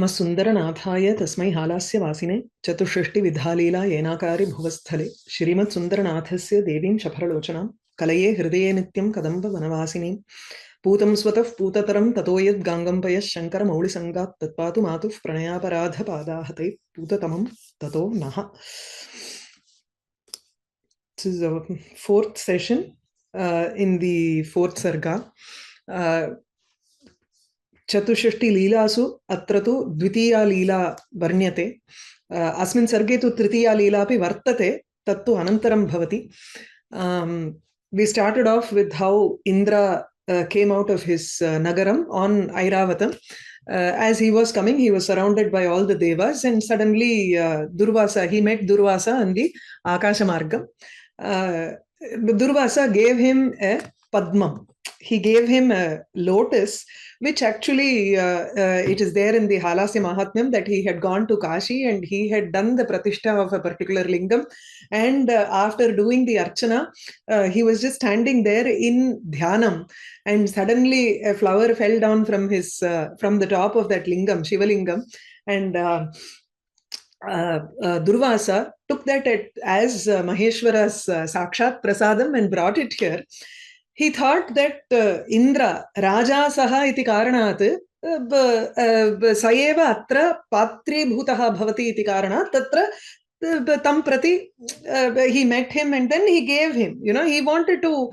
Sundara tasmai halasya vasine chatushishti vidhalila yenakari bhuvasthale Shrimat Sundaranathasya devim shaparalochanam kalaye hridaye nityam kadamba vanavasinim Putam swataf putataram tatoyad gangampayas shankara mauli sangat tatpatu matuf pranayaparadha padahate putatamam tato naha. This is the fourth session in the fourth Sarga. चतुष्षष्टि लीलासु अत्र तु द्वितीया लीला वर्ण्यते अस्मिन् सर्गे तु तृतीया लीला अपि वर्तते तत्तु अनन्तरं भवति we started off with how Indra came out of his nagaram on Airavatam. As he was coming, he was surrounded by all the devas, and suddenly he met Durvasa on the Akasha Margam. Durvasa gave him a Padmam. He gave him a lotus, which actually it is there in the Halasya Mahatmyam that he had gone to Kashi and he had done the pratishtha of a particular lingam, and after doing the archana, he was just standing there in dhyanam, and suddenly a flower fell down from his from the top of that lingam, Shivalingam, and Durvasa took that as Maheshwara's Sakshat Prasadam and brought it here. He thought that Indra, Raja Saha iti karanat, Sayeva atra patri bhutaha bhavati iti karanat, tatra tam prati, he met him and then he gave him. You know, he wanted to,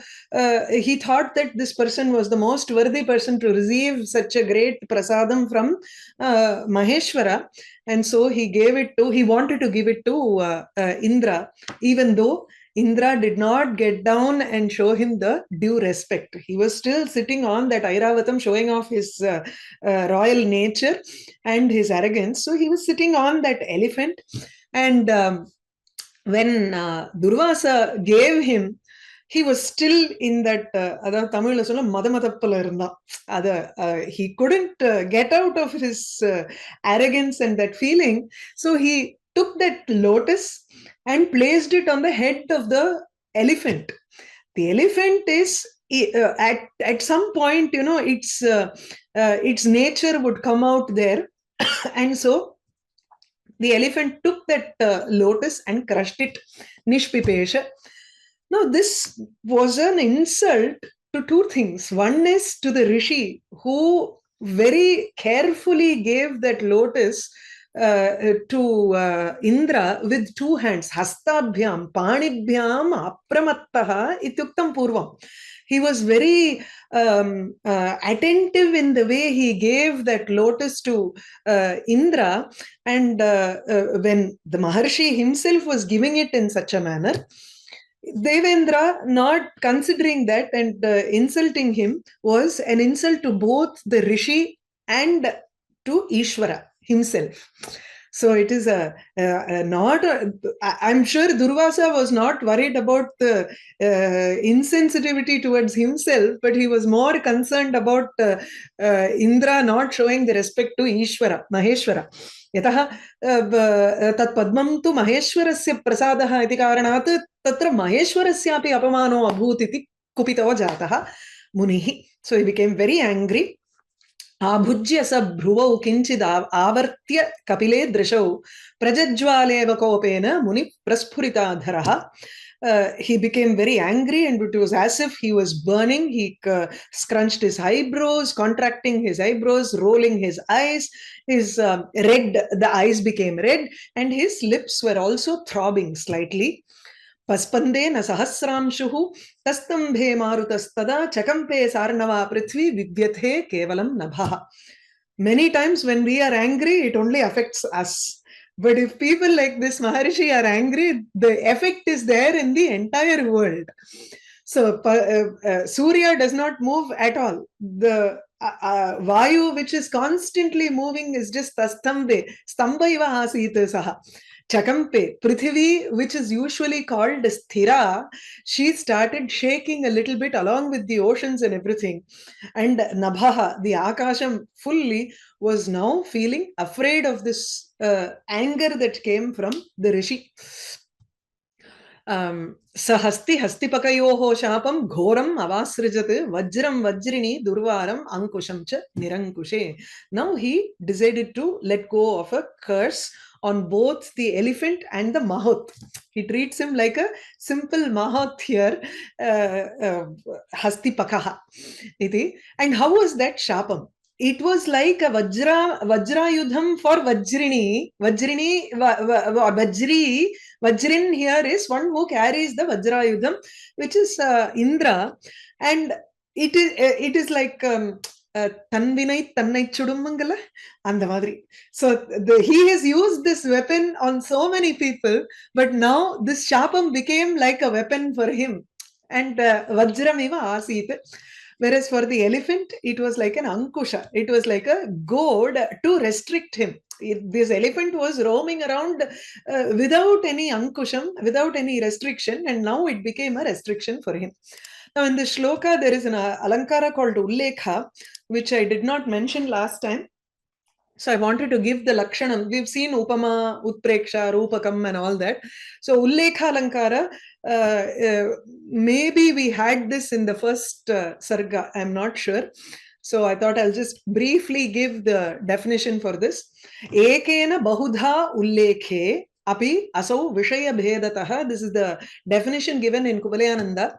he thought that this person was the most worthy person to receive such a great prasadam from Maheshwara. And so he wanted to give it to Indra, even though Indra did not get down and show him the due respect. He was still sitting on that Airavatam, showing off his royal nature and his arrogance. So he was sitting on that elephant. And when Durvasa gave him, he was still in that, he couldn't get out of his arrogance and that feeling. So he took that lotus and placed it on the head of the elephant. The elephant is, at some point, you know, its nature would come out there. And so the elephant took that lotus and crushed it, nishpipesha. Now, this was an insult to two things. One is to the rishi, who very carefully gave that lotus to Indra with two hands, hastabhyam, panibhyam, apramattaha, ityuktam purvam. He was very attentive in the way he gave that lotus to Indra, and when the Maharshi himself was giving it in such a manner, Devendra, not considering that and insulting him, was an insult to both the Rishi and to Ishvara himself. So it is I'm sure Durvasa was not worried about the insensitivity towards himself, but he was more concerned about Indra not showing the respect to Ishvara, Maheshwara. Yataha tat padmam tu Maheshwarasya prasadaha iti karanat tatra Maheshwarasyapi apamano abhut iti kupito jataha munihi. So he became very angry. Abhujya sa bhruvau kinchid avartya kapile drishau prajajvaleva kopena muni praspurita dharaha. He became very angry, and it was as if he was burning. He scrunched his eyebrows, contracting his eyebrows, rolling his eyes. His the eyes became red, and his lips were also throbbing slightly. Paspandena sahasramshuhu tastambhe marutastada chakampe sarnava prithvi vidyathe kevalam nabha. Many times when we are angry, it only affects us. But if people like this Maharishi are angry, the effect is there in the entire world. So Surya does not move at all. The Vayu, which is constantly moving, is just stambha iva asita saha. Chakampe, Prithvi, which is usually called Sthira, she started shaking a little bit along with the oceans and everything. And Nabhaha, the Akasham fully, was now feeling afraid of this anger that came from the Rishi. Sahasti hastipakayoho shapam ghoram avasrijat vajram vajrini durvaram ankusham cha nirankushe. Now he decided to let go of a curse on both the elephant and the mahot. He treats him like a simple mahot here, hastipakaha. And how was that shapam? It was like a Vajrayudham for Vajrini. Or Vajrin here is one who carries the Vajrayudham, which is Indra. And it is like Tanvinai Tannai Chudumangala and the Madri. So he has used this weapon on so many people, but now this Shapam became like a weapon for him. And Vajramiva Asit. Whereas for the elephant, it was like an ankusha. It was like a goad to restrict him. This elephant was roaming around without any ankusham, without any restriction, and now it became a restriction for him. Now, in the shloka, there is an alankara called ullekha, which I did not mention last time. So I wanted to give the lakshanam. We've seen upama, utpreksha, rupakam and all that. So ullekha alankara, maybe we had this in the first sarga. I'm not sure. So I thought I'll just briefly give the definition for this. Ekena bahudha ullekhe api asau vishaya bhedatah. This is the definition given in Kuvalayananda.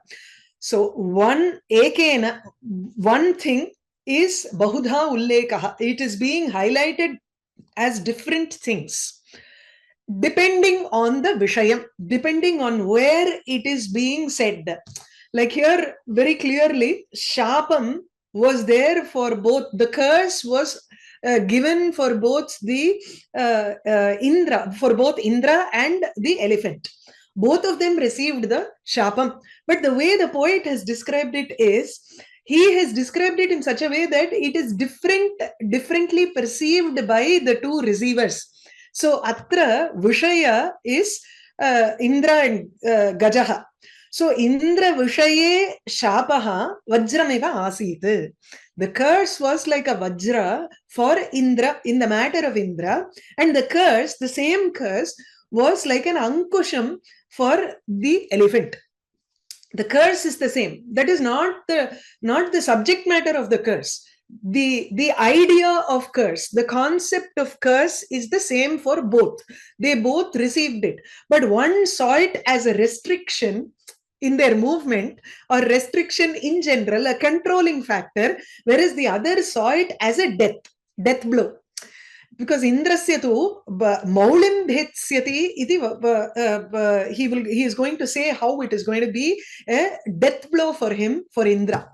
So one ekena, one thing is bahudha ullekaha. It is being highlighted as different things depending on the vishayam, depending on where it is being said. Like here, very clearly, shapam was there for both. The curse was given for both the Indra, for both Indra and the elephant. Both of them received the shapam. But the way the poet has described it is, he has described it in such a way that it is differently perceived by the two receivers. So atra vishaya is Indra and Gajaha. So Indra vishaye shapaha vajrameva asit. The curse was like a vajra for Indra, in the matter of Indra, and the curse, the same curse, was like an ankusham for the elephant. The curse is the same. That is not the subject matter of the curse. The idea of curse, the concept of curse is the same for both. They both received it, but one saw it as a restriction in their movement, or restriction in general, a controlling factor, whereas the other saw it as a death blow. Because Indrasya tu maulim bhetsyati iti, he is going to say how it is going to be a death blow for him, for Indra.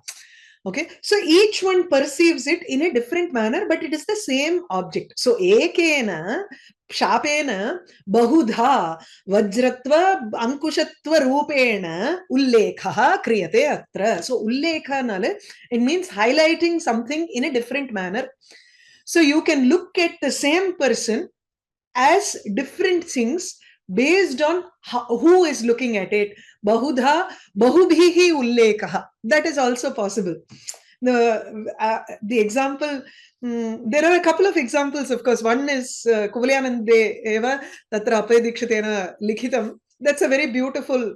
Okay, so each one perceives it in a different manner, but it is the same object. So ekena shapena bahudha vajratva ankushatva rupena ullekha kriyate atra. So ullekha nale, it means highlighting something in a different manner. So you can look at the same person as different things based on who is looking at it. Bahudha, bahubhihi ullekaha. That is also possible. The example, there are a couple of examples, of course. One is Kuvalayanande eva tatra apedikshitena likhitam. That's a very beautiful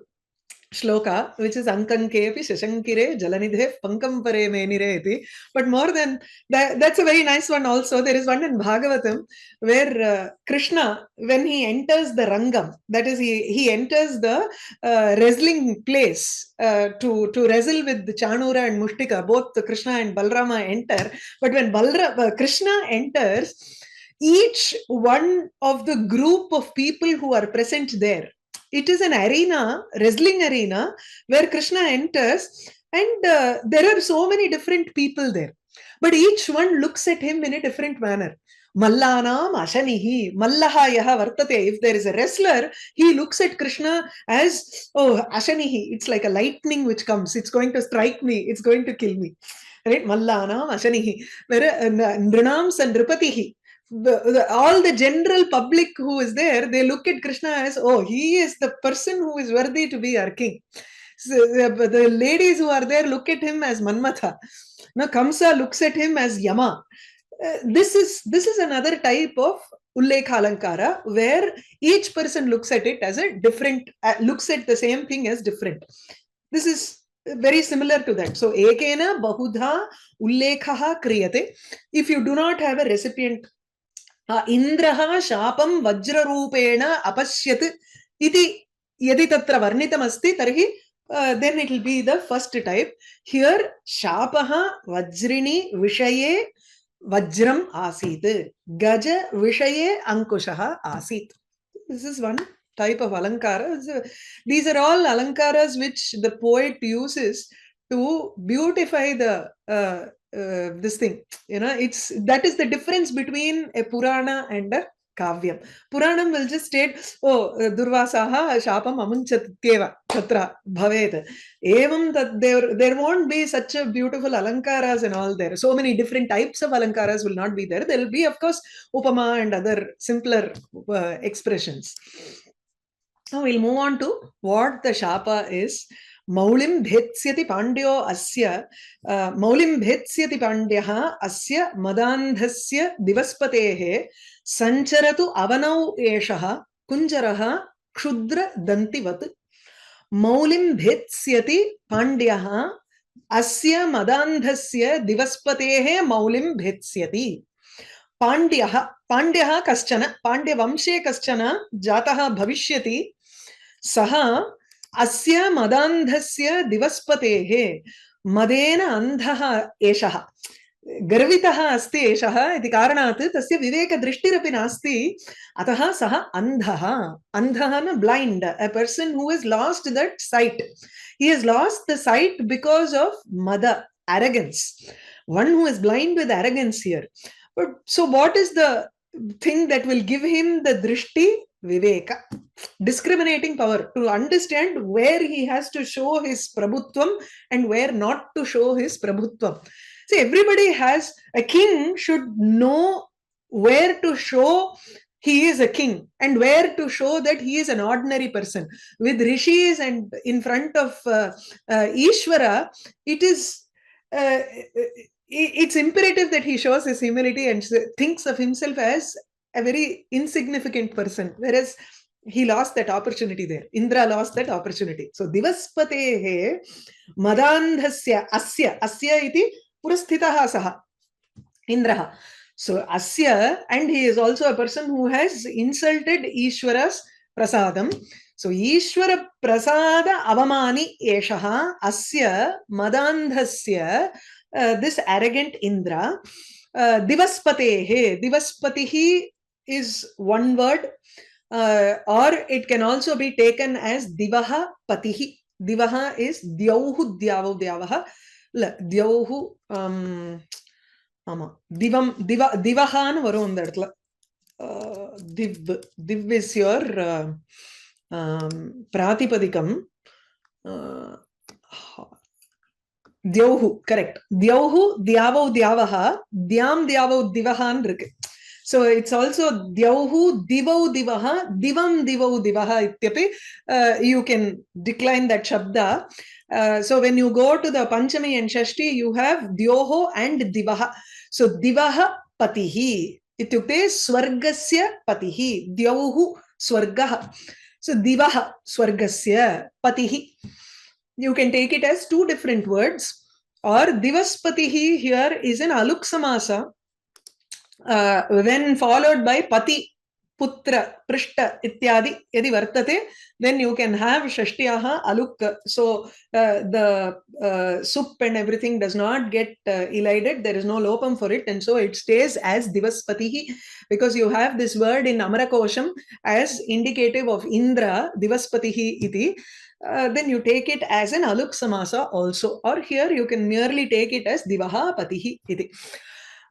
Shloka, which is Ankankepi Shashankire Jalanidhe Pankam Pare Menire iti. But more than that, that's a very nice one also. There is one in Bhagavatam where Krishna, when he enters the Rangam, that is, he enters the wrestling place to wrestle with the Chanura and Mushtika. Both Krishna and Balrama enter. But when Krishna enters, each one of the group of people who are present there, it is an arena, wrestling arena, where Krishna enters, and there are so many different people there. But each one looks at him in a different manner. Mallanam ashanihi, mallaha yaha vartate. If there is a wrestler, he looks at Krishna as, oh, ashanihi. It's like a lightning which comes. It's going to strike me. It's going to kill me. Right? Mallanam ashanihi. Where nrinam sandrupatihi. All the general public who is there, they look at Krishna as, oh, he is the person who is worthy to be our king. So the ladies who are there look at him as Manmatha. Now Kamsa looks at him as Yama. This is another type of Ullekha Alankara, where each person looks at it as a different, looks at the same thing as different. This is very similar to that. So, ekena bahudha ullekhaha kriyate. If you do not have a recipient, Indraha shapam vajrarupena apashyat iti yadi tatra varnitam asti tarhi, then it will be the first type. Here, shapaha vajrini vishaye vajram asit. Gaja vishaye ankushaha asit. This is one type of alankara. These are all alankaras which the poet uses to beautify the this thing. It's that is the difference between a Purana and a Kavyam. Puranam will just state, oh, Durvasaha Shapam Amunchatyeva Tatra Bhaved. Evam that there won't be such a beautiful alankaras and all there. So many different types of alankaras will not be there. There will be, of course, Upama and other simpler expressions. Now we'll move on to what the Shapa is. Maulim bhetsyati pandyo asya Maulim bhetsyati pandyaha asya madandhasya divaspatehe sancharatu avanau eshaha kunjaraha kshudra dantivat. Maulim bhetsyati pandyaha asya madandhasya divaspatehe maulim bhetsyati. Pandyaha kaschana, Pandya vamshe kaschana jataha bhavishyati saha asya madandhasya divaspatehe madena andhaha eshaha garvitaha asti eshaha iti karanaat tasya viveka drishtirapi nasti ataha saha andhaha na blind, a person who has lost that sight. He has lost the sight because of mada, arrogance. One who is blind with arrogance here. But so what is the thing that will give him the drishti? Viveka, discriminating power, to understand where he has to show his prabhutvam and where not to show his prabhutvam. See, everybody has, a king should know where to show he is a king and where to show that he is an ordinary person. With rishis and in front of Ishvara, it is it's imperative that he shows his humility and thinks of himself as a very insignificant person, whereas he lost that opportunity there. Indra lost that opportunity. So divaspatehe madandhasya asya iti purasthitaha saha Indraha. So asya, and he is also a person who has insulted Ishvara's prasadam. So Ishvara prasada avamani eshaha asya madandhasya, this arrogant Indra. Divaspatehe, Divaspatihi is one word, or it can also be taken as Divaha Patihi. Divaha is Dyauhu Dyavaha. Dyauhu, Divahan varum அந்த இடத்துல. Div is your Pratipadikam. Dyauhu, correct. Dyauhu, Dyavau, Dyavaha, Dyam, Dyavau, Divahan irukku. So it's also Dyauhu, Divau, Divaha, Divam, Divau, Divaha ityapi. You can decline that shabda. So when you go to the Panchami and Shashti, you have Dyoho and Divaha. So Divaha Patihi. Ityukte Swargasya Patihi. Dyauhu Swargaha. So Divaha Swargasya Patihi. You can take it as two different words. Or Divaspatihi here is an aluk samasa. When followed by Pati, Putra, Prishta, Ityadi, Yadi Vartate, then you can have Shashtiyaha aluk. So the sup and everything does not get elided. There is no lopam for it. And so it stays as Divaspatihi, because you have this word in Amarakosham as indicative of Indra, Divaspatihi iti. Then you take it as an aluk samasa also, or here you can merely take it as Divaha Patihi iti.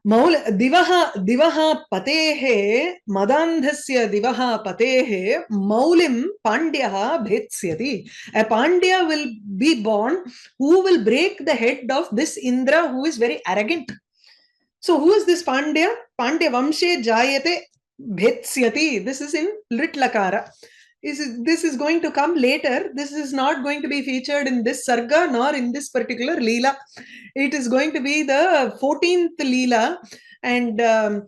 Divaha patehe madandhasya divaha patehe maulim pandyaha bhetsyati. A Pandya will be born who will break the head of this Indra who is very arrogant. So who is this Pandya? Pandya vamshe jayate bhetsyati. This is in Lit Lakara. This is going to come later. This is not going to be featured in this Sarga nor in this particular Leela. It is going to be the 14th Leela, And in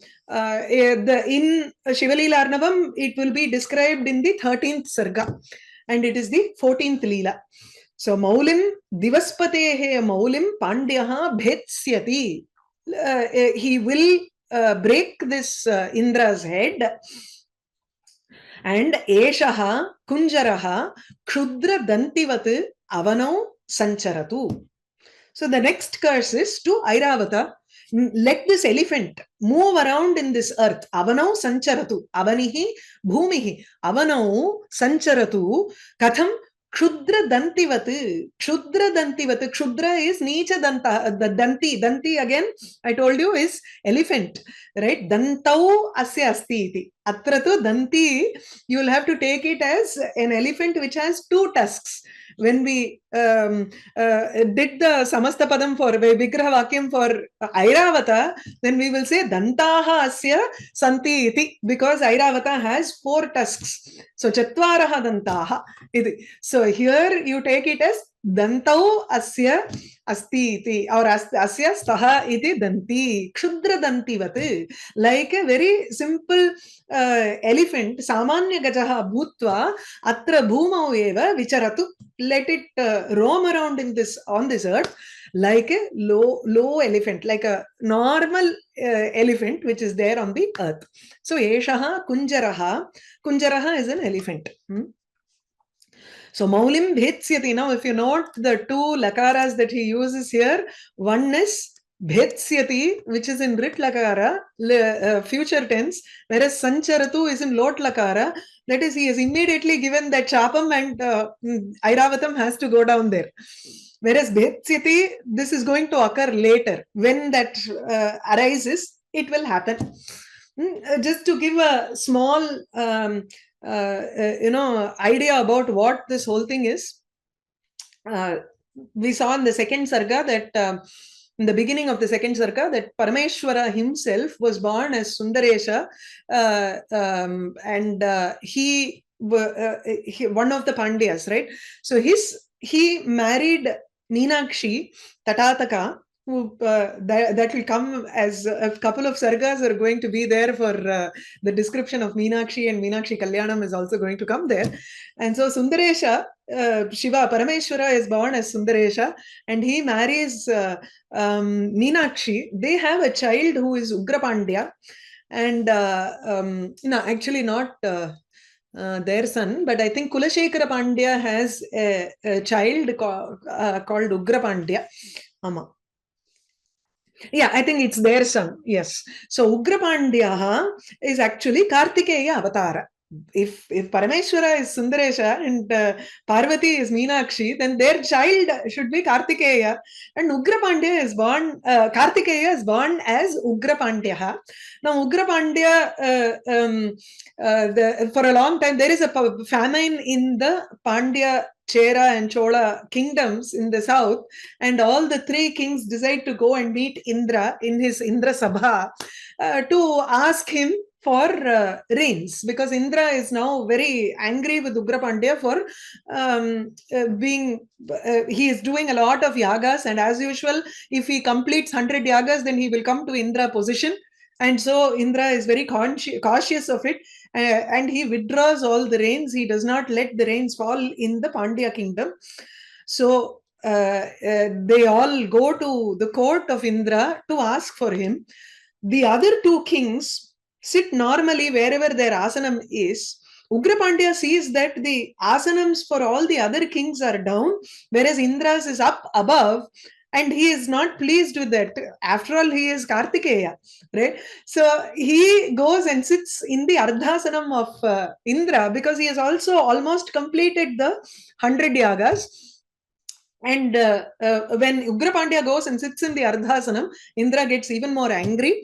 Shivaleelarnavam, it will be described in the 13th Sarga, and it is the 14th Leela. So Maulim Divaspatehe Maulim Pandyaha Bhetsyati. He will break this Indra's head. And Eshaha Kunjaraha Kshudra Dantivat Avanau Sancharatu. So the next curse is to Airavata. Let this elephant move around in this earth. Avanau Sancharatu. Avanihi Bhumihi. Avanau Sancharatu. Katham Kshudra Dantivat. Kshudra Dantivat. Kshudra is Nicha Danta. The Danti. Danti again, I told you, is elephant. Right? Dantau Asya Asti iti. Atratu Danti, you will have to take it as an elephant which has two tusks. When we did the Samasta Padam for Vigraha Vakyam for Airavata, then we will say Dantaha Asya Santi iti, because Airavata has four tusks. So Chatvaraha Dantaha iti. So here you take it as Dantau Asya Asti iti, or Asya Staha iti Danti, Kshudra Dantivat, like a very simple elephant, Samanya Gajaha Bhutva, Atra Bhumau Eva Vicharatu. Let it roam around in this on this earth like a low elephant, like a normal elephant which is there on the earth. So Eshaha Kunjaraha. Kunjaraha is an elephant. So Maulim Bhetsyati. Now, if you note the two lakaras that he uses here, one is Bhetsyati, which is in Rit Lakara, future tense, whereas Sancharatu is in Lot Lakara. That is, he is immediately given that Chapam, and Airavatam has to go down there. Whereas Bhetsyati, this is going to occur later. When that arises, it will happen. Just to give a small idea about what this whole thing is, we saw in the second Sarga that in the beginning of the second Sarga that Parameshwara himself was born as Sundaresha, and he one of the Pandyas, right? So he married Meenakshi Tatataka, who that will come as a couple of sargas are going to be there for the description of Meenakshi, and Meenakshi Kalyanam is also going to come there. And so Sundaresha, Shiva Parameshwara is born as Sundaresha, and he marries Meenakshi. They have a child who is Ugrapandya, and actually not their son, but I think Kulashekara Pandya has a child called Ugrapandya. Yeah, I think it's their son. Yes. So Ugrapandya is actually Kartikeya Avatara. If Parameshwara is Sundaresha and Parvati is Meenakshi, then their child should be Kartikeya, and Ugrapandya is born. Kartikeya is born as Ugrapandya. Now Ugrapandya, for a long time there is a famine in the Pandya, Chera and Chola kingdoms in the south, and all the three kings decide to go and meet Indra in his Indra Sabha to ask him for rains, because Indra is now very angry with Ugrapandya for he is doing a lot of yagas, and as usual, if he completes 100 yagas, then he will come to Indra position. And so Indra is very cautious of it, and he withdraws all the rains. He does not let the rains fall in the Pandya kingdom. So they all go to the court of Indra to ask for him. The other two kings sit normally wherever their asanam is. Ugrapandya sees that the asanams for all the other kings are down, whereas Indra's is up above, and he is not pleased with that. After all, he is Kartikeya, right? So he goes and sits in the Ardhasanam of Indra, because he has also almost completed the 100 yagas. And when Ugrapandya goes and sits in the Ardhasanam, Indra gets even more angry.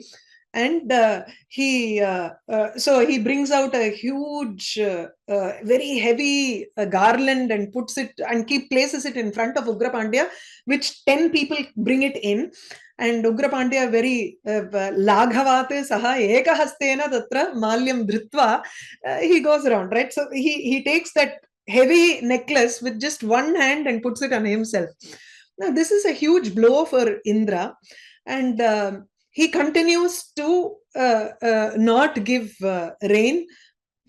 And so he brings out a huge, very heavy garland and puts it and places it in front of Ugrapandya, which 10 people bring it in. And Ugrapandya very Laghavate saha ekahastena tatra malyam dhritva, he goes around, right? So he takes that heavy necklace with just one hand and puts it on himself. Now, this is a huge blow for Indra. And he continues to not give rain.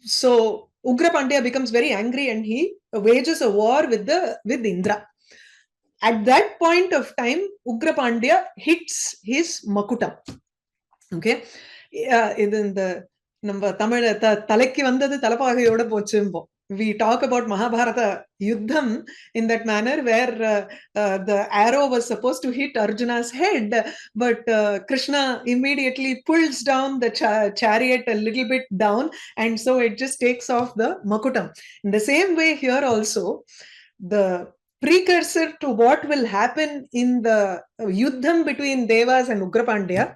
So Ugra Pandya becomes very angry and he wages a war with Indra. At that point of time, Ugra Pandya hits his Makutam. Okay, in the நம்ம தமிழ் தலைக்கு வந்தது தலப்பாகையோட போச்சும்போம். We talk about Mahabharata Yuddham in that manner where the arrow was supposed to hit Arjuna's head, but Krishna immediately pulls down the chariot a little bit down, and so it just takes off the Makutam. In the same way here also, the precursor to what will happen in the Yuddham between Devas and Ugrapandya,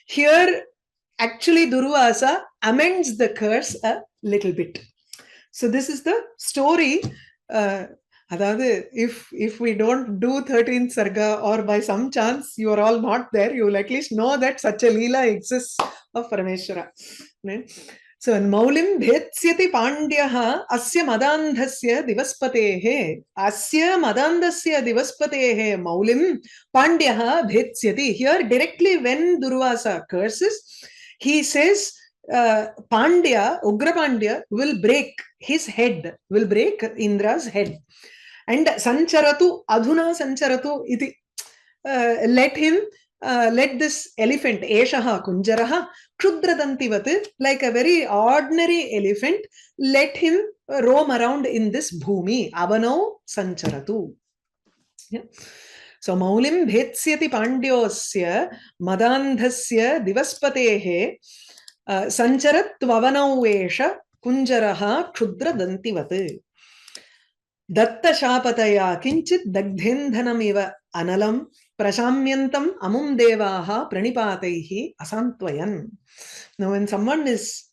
here actually Durvasa amends the curse a little bit. So this is the story. If we don't do 13th Sarga, or by some chance you are all not there, you will at least know that such a Leela exists of Parameshwara. Right? So Maulim bhetsyati Pandyaha asya madandhasya divaspatehe. Asya madandhasya divaspatehe Maulim Pandyaha bhetsyati. Here directly when Durvasa curses, he says Pandya, Ugra Pandya will break his head, will break Indra's head. And Sancharatu, Adhuna Sancharatu iti. Let this elephant, Eshaha Kunjaraha, Kshudradantivat, like a very ordinary elephant, let him roam around in this bhumi. Avanau Sancharatu. Yeah. So Maulim bhetsyati Pandyosya madandhasya divaspatehe sancharat vavanauesha kunjaraha kshudradantivat. Datta shapataya kinchit dagdhendhanamiva analam prashamyantam amum devaha pranipataihi asantvayan. Now when someone is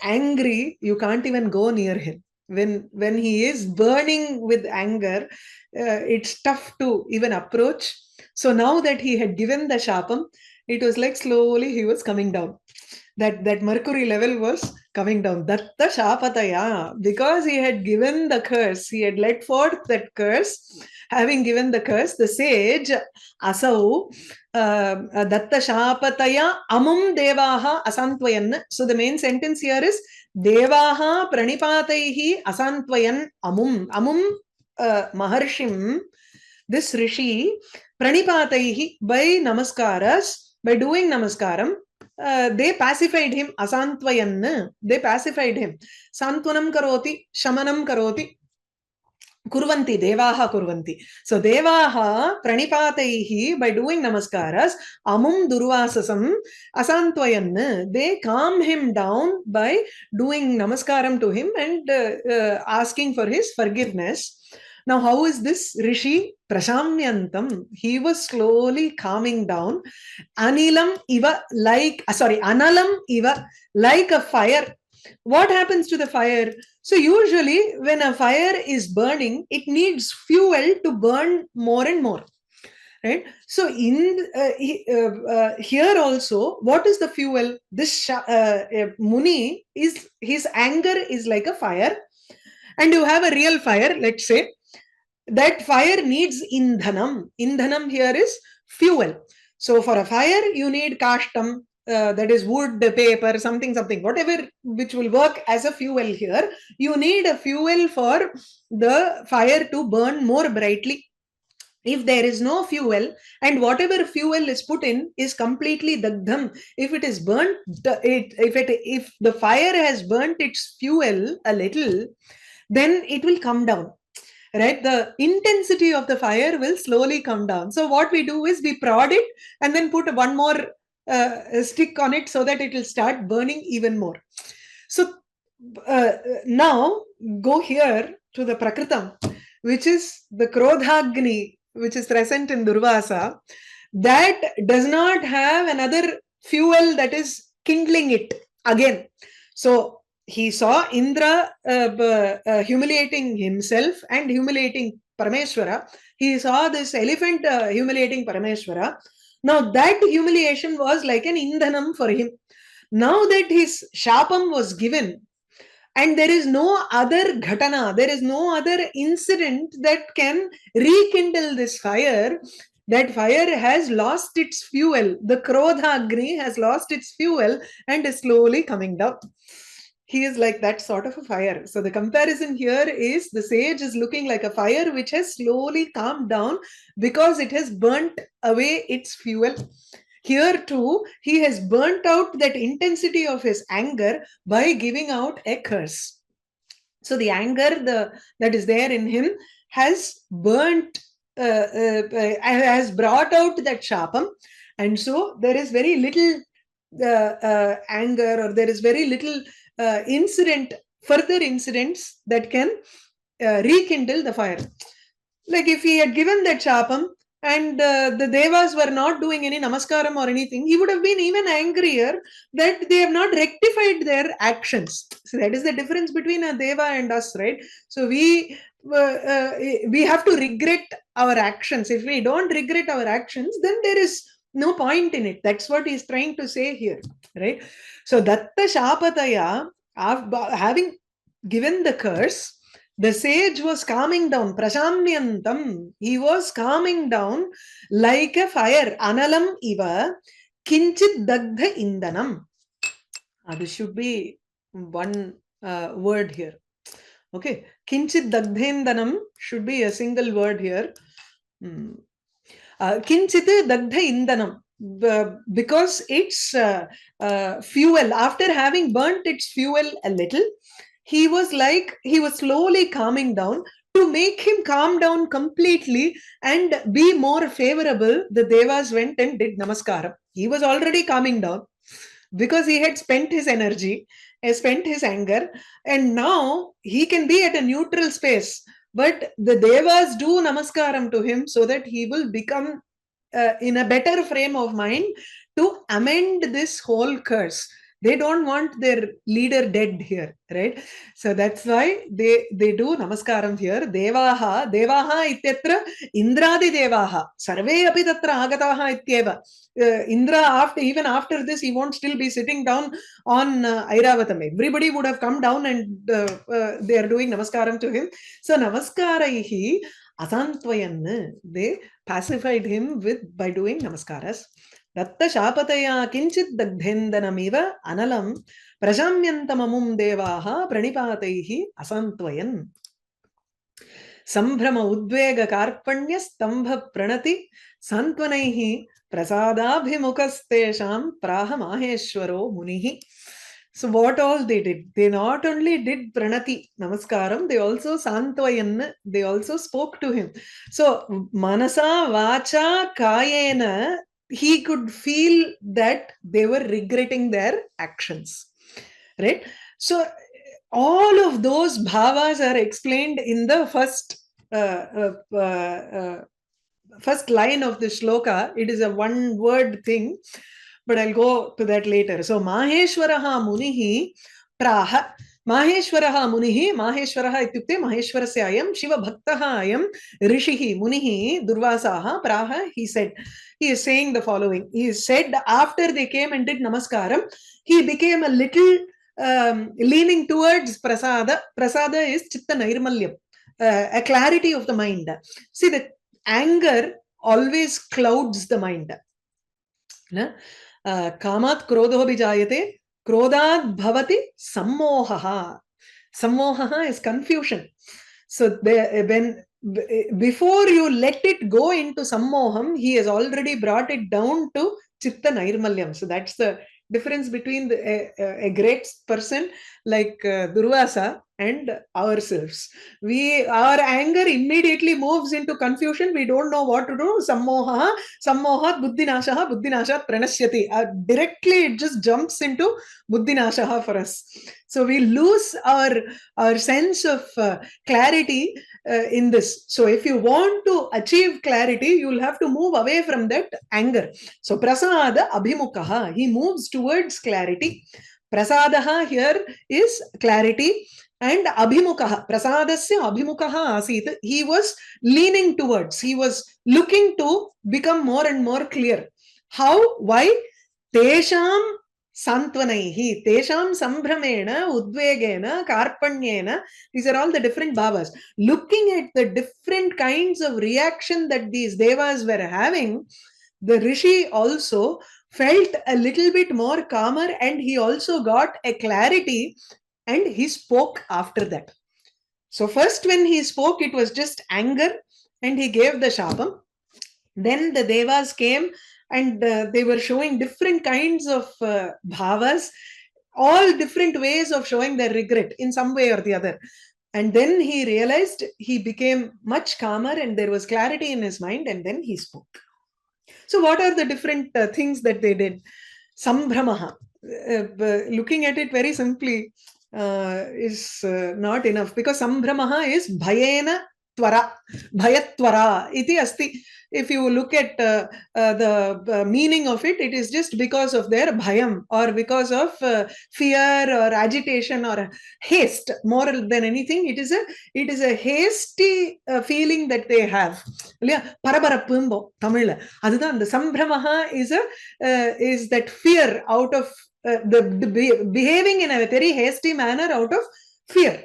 angry, you can't even go near him. When he is burning with anger, it's tough to even approach. So now that he had given the shapam, it was like slowly he was coming down. That mercury level was coming down. Datta shapataya, because he had given the curse, he had let forth that curse. Having given the curse, the sage asau datta shapataya amum devaha asantvayan. So the main sentence here is devaha pranipataihi asantvayan amum maharshim, this rishi, pranipataihi, by namaskaras, by doing namaskaram, they pacified him. Asantvayan, they pacified him. Santvanam karoti, shamanam karoti, kurvanti, devaha kurvanti. So devaha pranipataihi, by doing namaskaras, amum durvasasam asantvayan, they calm him down by doing namaskaram to him and asking for his forgiveness. Now, how is this rishi? Prashamyantam, he was slowly calming down. Anilam iva, analam iva, like a fire. What happens to the fire? So usually when a fire is burning, it needs fuel to burn more and more. Right? So here also, what is the fuel? This Muni, is his anger is like a fire, and you have a real fire, let's say. That fire needs indhanam. Indhanam here is fuel. So for a fire, you need kashtam, that is wood, paper, something, whatever which will work as a fuel here. You need a fuel for the fire to burn more brightly. If there is no fuel, and whatever fuel is put in is completely dagdham, if it is burnt, if the fire has burnt its fuel a little, then it will come down. Right, the intensity of the fire will slowly come down. So what we do is we prod it and then put one more stick on it so that it will start burning even more. So now go here to the prakritam, which is the krodhagni, which is present in Durvasa, that does not have another fuel that is kindling it again. So he saw Indra humiliating himself and humiliating Parameshwara. He saw this elephant humiliating Parameshwara. Now that humiliation was like an indhanam for him. Now that his shapam was given, and there is no other ghatana, there is no other incident that can rekindle this fire, that fire has lost its fuel. The Krodha Agni has lost its fuel and is slowly coming down. He is like that sort of a fire. So the comparison here is the sage is looking like a fire which has slowly calmed down because it has burnt away its fuel. Here too, he has burnt out that intensity of his anger by giving out a curse. So the anger that is there in him has burnt, has brought out that shapam. And so there is very little anger, or there is very little further incidents that can rekindle the fire. Like if he had given that shapam and the devas were not doing any namaskaram or anything, he would have been even angrier that they have not rectified their actions. So that is the difference between a deva and us, right? So we have to regret our actions. If we don't regret our actions, then there is no point in it. That's what he's trying to say here, right? So Datta Shapataya, having given the curse, the sage was calming down, prashamyantam. He was calming down like a fire, analam iva, kinchit dagdha indanam. This should be one word here. Okay, kinchit dagdha indanam should be a single word here. Kinchit dagdha indanam, because its fuel, after having burnt its fuel a little, he was slowly calming down. To make him calm down completely and be more favorable, the devas went and did namaskaram. He was already calming down because he had spent his energy, spent his anger, and now he can be at a neutral space. But the devas do namaskaram to him so that he will become in a better frame of mind to amend this whole curse. They don't want their leader dead here, right? So that's why they do namaskaram here. Devaha ityatra indradi devaha sarve api tatra agataha ityeva. Indra, even after this, he won't still be sitting down on Airavatam. Everybody would have come down and they are doing namaskaram to him. So namaskaraihi asantvayan, they pacified him by doing namaskaras. Datta Shapataya kinchit dagdhendanamiva analam prashamyantamamum devaha pranipataihi asantvayan. Sambhrama udvega karpanya stambha pranati santvanaihi prasadabhimukastesham praha maheshwaro munihi. So what all they did? They not only did pranati, namaskaram, they also santvayan, they also spoke to him. So manasa, vacha, kayena, he could feel that they were regretting their actions, right? So all of those bhavas are explained in the first line of the shloka. It is a one word thing, but I'll go to that later. So Maheshwaraha Munihi Praha. Maheshwaraha Munihi, Maheshwaraha ityukte Maheshwarasya ayam, Shiva Bhaktaha ayam, Rishihi Munihi Durvasaha Praha. He said, he is saying the following. He said after they came and did namaskaram, he became a little leaning towards prasada. Prasada is chitta nirmalyam, a clarity of the mind. See, the anger always clouds the mind. Kamat krodho bijayate, krodad bhavati sammohaha. Sammohaha is confusion. So before you let it go into sammoham, he has already brought it down to chitta nirmalyam. So that's the difference between a great person like Durvasa and ourselves. Our anger immediately moves into confusion. We don't know what to do. Sammohat buddhinashat pranashyati. Directly it just jumps into buddhinashaha for us. So we lose our sense of clarity in this. So if you want to achieve clarity, you'll have to move away from that anger. So prasada abhimukaha, he moves towards clarity. Prasadaha here is clarity, and abhimukaha, prasadasya abhimukaha asit, he was leaning towards, he was looking to become more and more clear. How? Why? Tesham Santvanaihi, Tesham Sambramena, Udvegena, Karpanyena. These are all the different bhavas. Looking at the different kinds of reaction that these devas were having, the Rishi also felt a little bit more calmer, and he also got a clarity, and he spoke after that. So first when he spoke, it was just anger, and he gave the shapam. Then the devas came, and they were showing different kinds of bhavas, all different ways of showing their regret in some way or the other. And then he realized, he became much calmer, and there was clarity in his mind, and then he spoke. So what are the different things that they did? Sambhramaha. Looking at it very simply is not enough, because Sambhramaha is bhayena tvara, bhayatvara iti asti. If you look at the meaning of it, it is just because of their bhayam, or because of fear or agitation or haste. More than anything, it is a hasty feeling that they have. Parabarapumbo Tamil. அதுதான் அந்த சம்பிரமஹா is that fear out of behaving in a very hasty manner out of fear.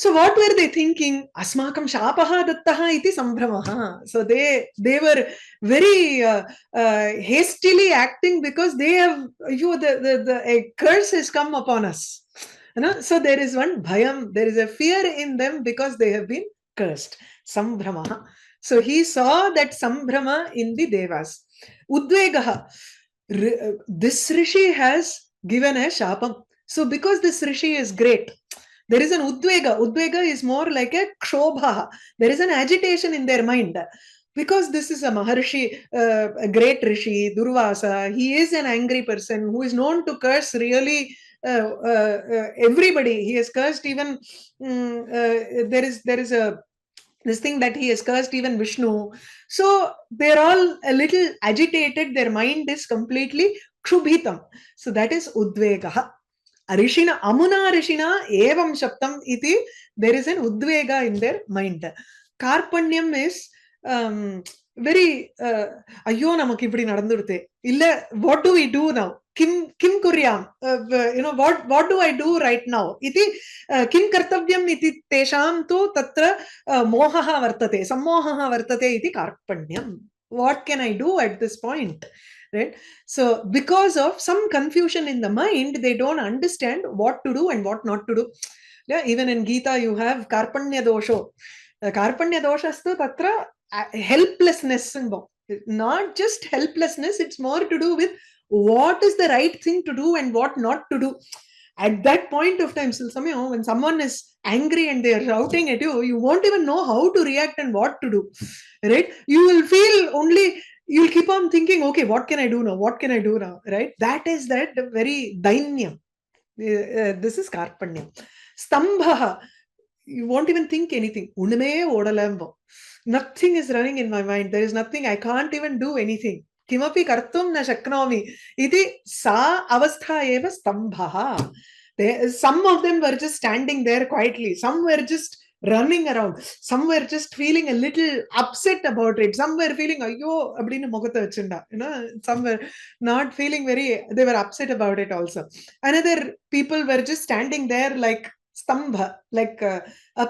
So what were they thinking? Asmakam shapaha dattaha iti sambramaha. So they were very hastily acting, because they have a curse has come upon us. You know? So there is one bhayam, there is a fear in them because they have been cursed. Sambramaha. So he saw that sambrama in the devas. Udvegaha. This rishi has given a shapam. So because this rishi is great, there is an udvega. Udvega is more like a kshobha. There is an agitation in their mind. Because this is a maharshi, a great rishi, Durvasa. He is an angry person who is known to curse really everybody. He has cursed even, there is a this thing that he has cursed even Vishnu. So they're all a little agitated. Their mind is completely kshubhitam. So that is udvegaha. Rishina, Amuna Rishina, Evam Shaptam iti, there is an udvega in their mind. Karpanyam is very, ayyo namak ipdi nadandurthe. Illa, what do we do now? Kim kuryam? What do I do right now? Iti, kim kartavyam iti tesham tu tatra mohaha vartate, sammohaha vartate iti karpanyam. What can I do at this point? Right? So because of some confusion in the mind, they don't understand what to do and what not to do. Yeah, even in Gita you have karpanya dosho. Karpanya doshastu tatra helplessness. Not just helplessness, it's more to do with what is the right thing to do and what not to do. At that point of time, when someone is angry and they are shouting at you, you won't even know how to react and what to do. Right? You will feel only, you'll keep on thinking, okay, what can I do now? What can I do now? Right? That is that very dainyam. This is karpanyam. Stambha, you won't even think anything. Nothing is running in my mind. There is nothing. I can't even do anything. Kimapi kartum na shaknomi. Iti sa avastha eva stambha. Some of them were just standing there quietly. Some were just running around. Some were just feeling a little upset about it. Some were feeling, ayyo, abdina mogata vachunda. Some were not feeling very, they were upset about it also. Another people were just standing there like stambha, like a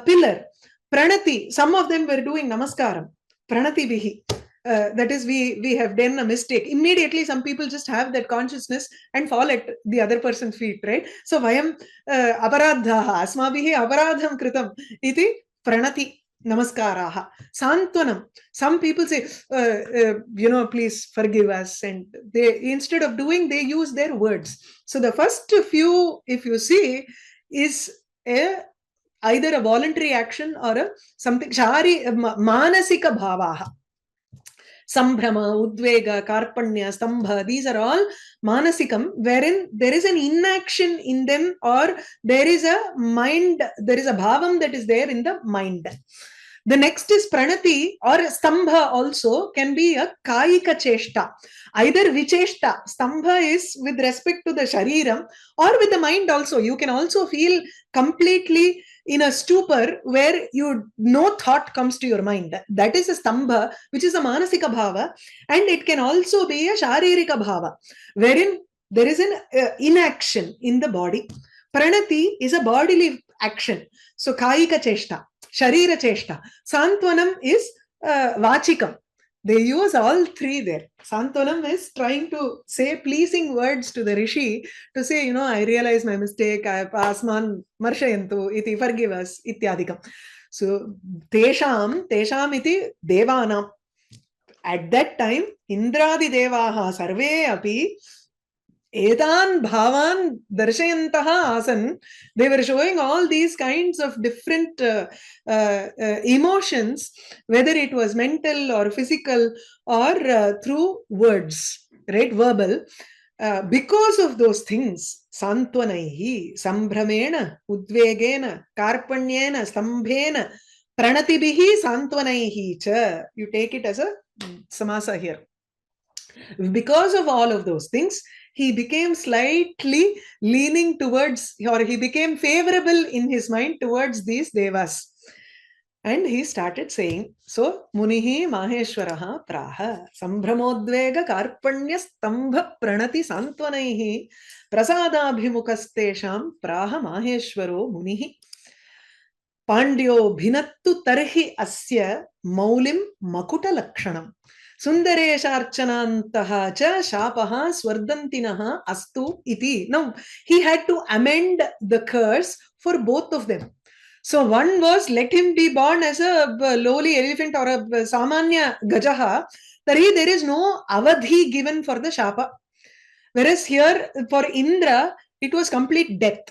pillar. Pranati, some of them were doing namaskaram. Pranati bihi. That is, we have done a mistake. Immediately, some people just have that consciousness and fall at the other person's feet, right? So, vayam aparadhaha, asmabhihi aparadham kritam iti pranati namaskaraha. Santvanam. Some people say, please forgive us. And they, instead of doing, they use their words. So, the first few, if you see, is either a voluntary action or a something, manasika bhavaha. Sambhrama, Udvega, Karpanya, Stambha, these are all manasikam, wherein there is an inaction in them, or there is a mind, there is a bhavam that is there in the mind. The next is pranati, or stambha also can be a kayika cheshta, either vicheshta. Stambha is with respect to the shariram, or with the mind also. You can also feel completely in a stupor where no thought comes to your mind. That is a stambha, which is a manasika bhava, and it can also be a sharirika bhava, wherein There is an inaction in the body. Pranati is a bodily action. So kayika cheshta, sharira cheshta. Santvanam is vachikam. They use all three there. Santvanam is trying to say pleasing words to the rishi to say, I realize my mistake, I asman marshayantu iti, forgive us, ityadikam. So tesham iti devanam. At that time, Indradi devaha sarve api etan bhavan darshayantaha asan. They were showing all these kinds of different emotions, whether it was mental or physical or through words, right? Verbal. Because of those things, santvanaihi, sambhramena, udvegena, karpanyena, stambhena, pranatibihi, santvanaihi cha. You take it as a samasa here. Because of all of those things, he became slightly leaning towards, or he became favorable in his mind towards these devas. And he started saying, so Munihi Maheshwaraha Praha Sambramodvega Karpanya Stambha Pranati Santvanaihi Prasadabhimukastesham Praha Maheshwaro Munihi Pandyo Bhinattu Tarhi Asya Maulim Makuta Lakshanam Sundaresharchanantaha cha shapaha swardantinaha astu iti. Now, he had to amend the curse for both of them. So one was, let him be born as a lowly elephant or a samanya gajaha. There is no avadhi given for the shapa. Whereas here, for Indra, it was complete death.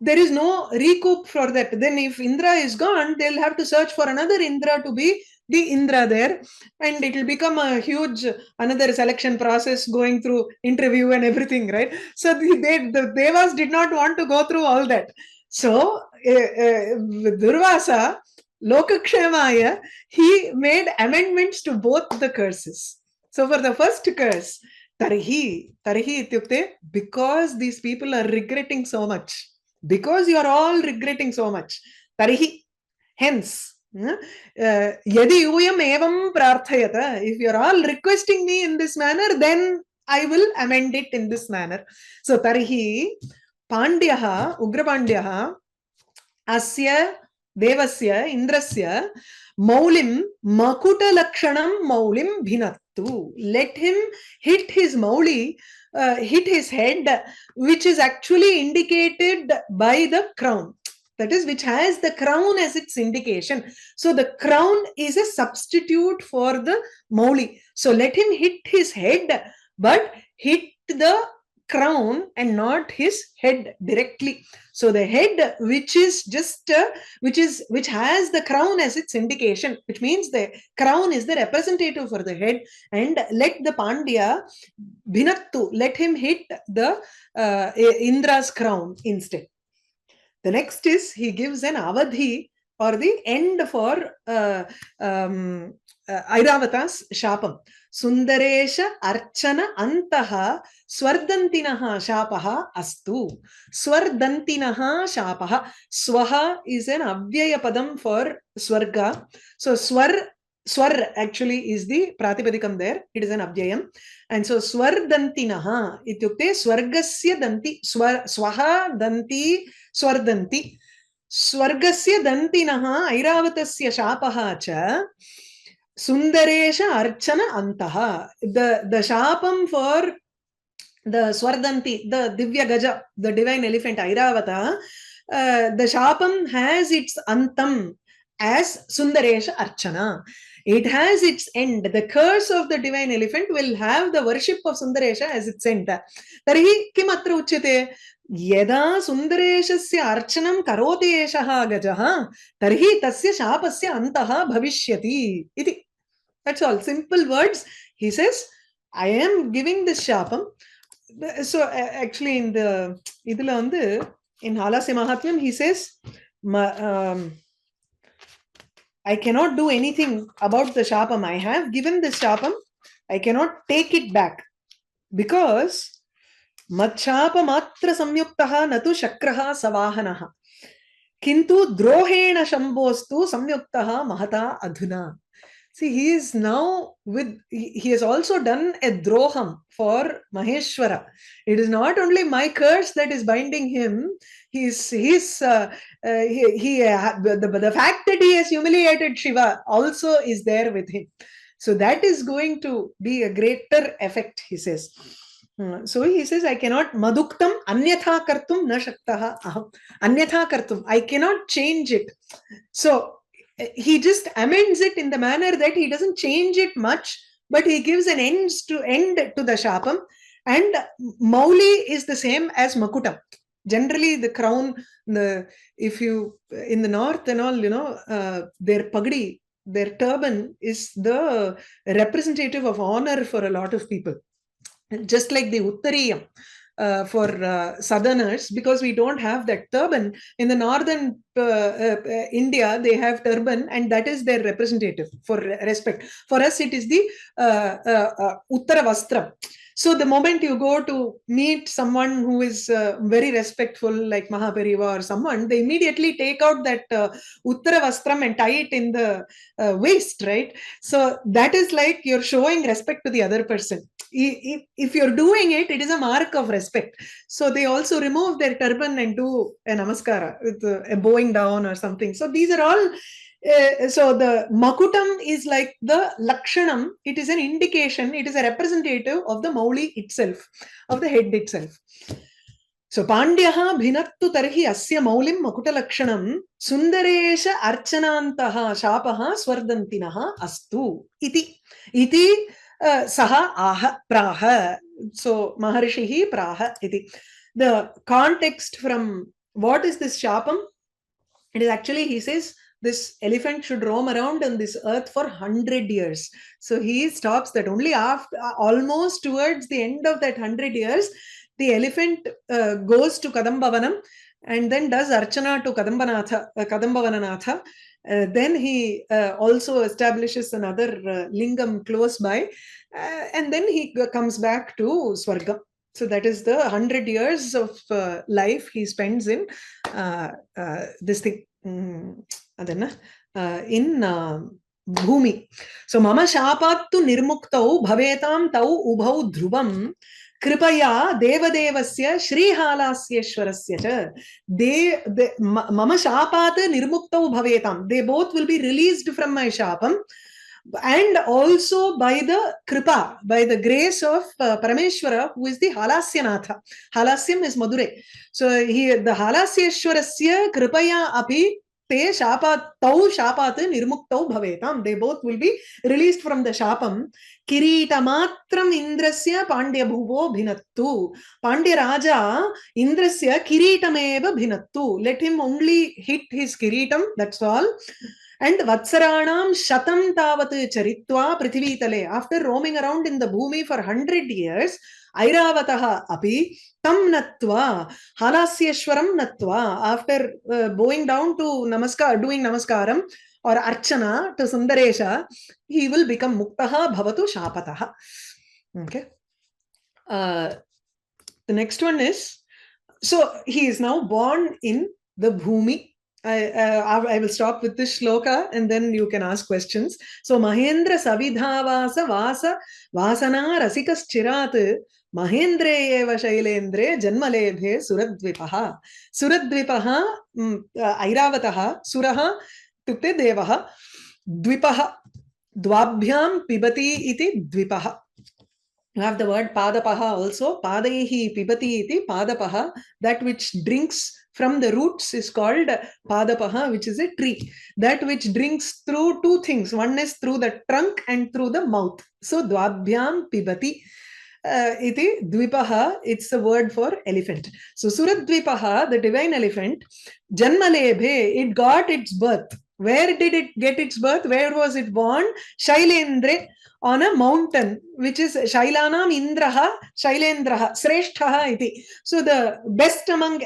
There is no recoup for that. Then if Indra is gone, they'll have to search for another Indra to be the Indra there, and it will become a huge another selection process going through interview and everything, right? So the devas did not want to go through all that. So Durvasa Lokakshemaya, he made amendments to both the curses. So for the first curse, Tarhi ityukte, because these people are regretting so much, because you are all regretting so much, Tarhi, hence, Yadi Uyam Evam Prarthayata, if you are all requesting me in this manner, then I will amend it in this manner. So Tarhi Pandyaha, Ugra Pandyaha, Asya Devasya, Indrasya, Maulim, Makuta Lakshanam Maulim Bhinattu. Let him hit his Mauli, hit his head, which is actually indicated by the crown. That is, which has the crown as its indication. So the crown is a substitute for the Mauli. So let him hit his head, but hit the crown and not his head directly. So the head, which is just which has the crown as its indication, which means the crown is the representative for the head, and let the Pandya Bhinattu, let him hit the Indra's crown instead. The next is, he gives an avadhi or the end for Airavata's shapam. Sundaresha Archana Antaha Swardantinaha Shapaha Astu. Swardantinaha Shapaha. Swaha is an avyaya padam for Swarga. So Swar actually is the Pratipadikam there. It is an avyayam. And so Swardantinaha ityukte Swargasya Danti. Swaha Danti Swardanti. Swargasya Dantinaha Airavatasya Shapaha cha Sundaresha Archana Antaha. The shapam for the Swardanti, the Divya Gaja, the divine elephant Airavata, the shapam has its antam as Sundaresha Archana. It has its end. The curse of the divine elephant will have the worship of Sundaresha as its end. Tarhi kim atra uchyate? Yada Sundareshasya Archanam karoti eshaha gajaha, tarhi tasya shapasya antaha bhavishyati. Iti. That's all. Simple words. He says, I am giving this shapam. So actually in the in Halasya Mahatmyam, he says, I cannot do anything about the shapam. I have given this shapam. I cannot take it back because Matshapa matra samyuktaha natu shakraha savahanaha. Kintu drohena shambhostu samyuktaha mahata adhuna. See, he is now he has also done a droham for Maheshwara. It is not only my curse that is binding him. The fact that he has humiliated Shiva also is there with him. So that is going to be a greater effect, he says. So he says, I cannot maduktam anyatha kartum na shaktaha aham. Anyatha kartum. I cannot change it. So he just amends it in the manner that he doesn't change it much, but he gives an end to the shapam. And Mauli is the same as Makutam. Generally, the crown, if you in the north and all, their pagdi, their turban is the representative of honor for a lot of people. Just like the Uttariyam for southerners, because we don't have that turban. In the northern India, they have turban, and that is their representative for respect. For us, it is the Uttara Vastram. So the moment you go to meet someone who is very respectful, like Mahapariva or someone, they immediately take out that Uttara Vastram and tie it in the waist, right? So that is like you're showing respect to the other person. If you're doing it, it is a mark of respect. So they also remove their turban and do a namaskara with a bowing down or something. So these are all. So the Makutam is like the Lakshanam. It is an indication. It is a representative of the Mauli itself, of the head itself. So Pandyaha bhinattu tarhi asya maulim makuta lakshanam sundaresha archanantaha shapaha swardantinaha astu iti saha aha praha. So Maharishihi praha iti. The context from what is this shapam? It is actually, he says, this elephant should roam around on this earth for 100 years. So he stops that only after almost towards the end of that 100 years, the elephant goes to Kadambavanam and then does Archana to Kadambavananatha. Then he also establishes another lingam close by, and then he comes back to Swarga. So that is the 100 years of life he spends in this thing. In Bhumi. So Mama Shapattu Nirmuktau Bhavetam Tau Ubhau Dhrubam Kripaya Devadevasya Srihalasya cha. Mama Shapat Nirmuktau Bhavetam. They both will be released from my Shapam. And also by the kripa, by the grace of Parameshwara, who is the Halasyanatha. Halasyam is Madurai. So the Halasyeshwarasya kripaya api te tau shapat nirmuktau bhavetam. They both will be released from the shapam. Kirita matram indrasya pandya bhuvo bhinattu. Pandya Raja indrasya kiritameva bhinattu. Let him only hit his kiritam, that's all. And Vatsaranam Shatam Tavat Charitwa Prithivitale. After roaming around in the Bhumi for 100 years, Airavataha Api Tam Natva Halasyeshwaram Natva. After bowing down to doing Namaskaram or Archana to Sundaresha, he will become Muktaha Bhavatu Shapataha. Okay. The next one is, so he is now born in the Bhumi. I will stop with this shloka and then you can ask questions. So Mahendra Savidhavasa Vasana Rasikas Chirat Mahendre eva Shailendre Janmalebhe Suradvipaha. Suradvipaha Airavataha Suraha Tukte Devaha Dvipaha Dvabhyam Pibati iti Dvipaha. You have the word Padapaha also. Padaihi Pibati iti Padapaha. That which drinks from the roots is called Padapaha, which is a tree. That which drinks through two things. One is through the trunk and through the mouth. So Dvabhyam Pibati iti Dvipaha, it's the word for elephant. So Suradvipaha, the divine elephant, Janmalebhe, it got its birth. Where did it get its birth? Where was it born? Shailendre, on a mountain, which is Shailanam Indraha, Shailendraha, Sreshthaha iti. So the best among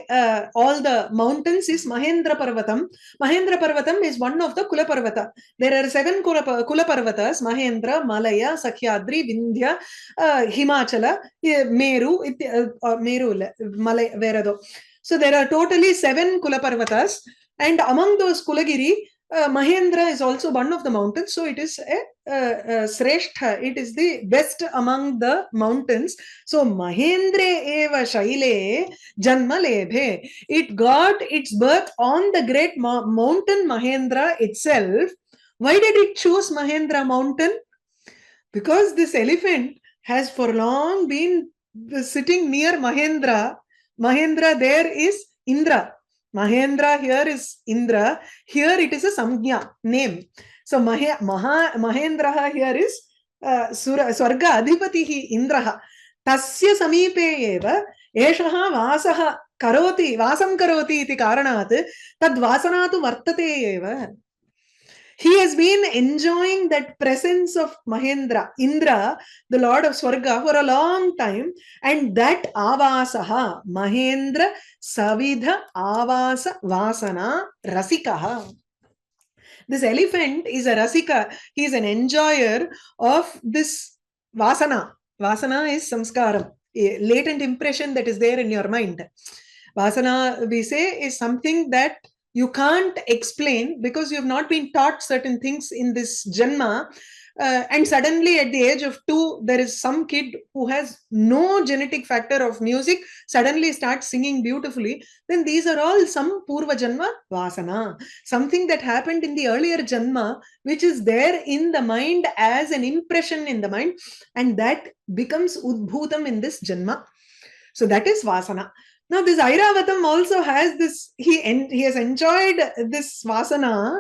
all the mountains is Mahendra Parvatam. Mahendra Parvatam is one of the Kula Parvata. There are 7 Kula Parvatas: Mahendra, Malaya, Sakhyadri, Vindhya, Himachala, Meru, Meru, Malaya, Verado. So there are totally 7 Kula Parvatas, and among those Kulagiri, Mahendra is also one of the mountains, so it is a Sreshtha. It is the best among the mountains. So Mahendra eva Shaile Janma Lebhe. It got its birth on the great mountain Mahendra itself. Why did it choose Mahendra mountain? Because this elephant has for long been sitting near Mahendra. Mahendra there is Indra. Mahendra here is Indra. Here it is a Samgya name. So Mahendra here is Sarga Adhipatihi Indraha. Tasya Samipe eva Eshaha Vasaha Karoti Vasam Karoti iti Karanat Tad Vasanatu Vartate eva. He has been enjoying that presence of Mahendra, Indra, the Lord of Swarga, for a long time. And that avasaha, Mahendra Savidha Avasa Vasana Rasikaha. This elephant is a Rasika. He is an enjoyer of this Vasana. Vasana is samskaram, a latent impression that is there in your mind. Vasana, we say, is something that you can't explain because you have not been taught certain things in this janma. And suddenly at the age of 2, there is some kid who has no genetic factor of music, suddenly starts singing beautifully. Then these are all some Purva Janma Vasana. Something that happened in the earlier Janma, which is there in the mind as an impression in the mind. And that becomes Udbhutam in this Janma. So that is Vasana. Now, this Airavatam also has this, he has enjoyed this Vasana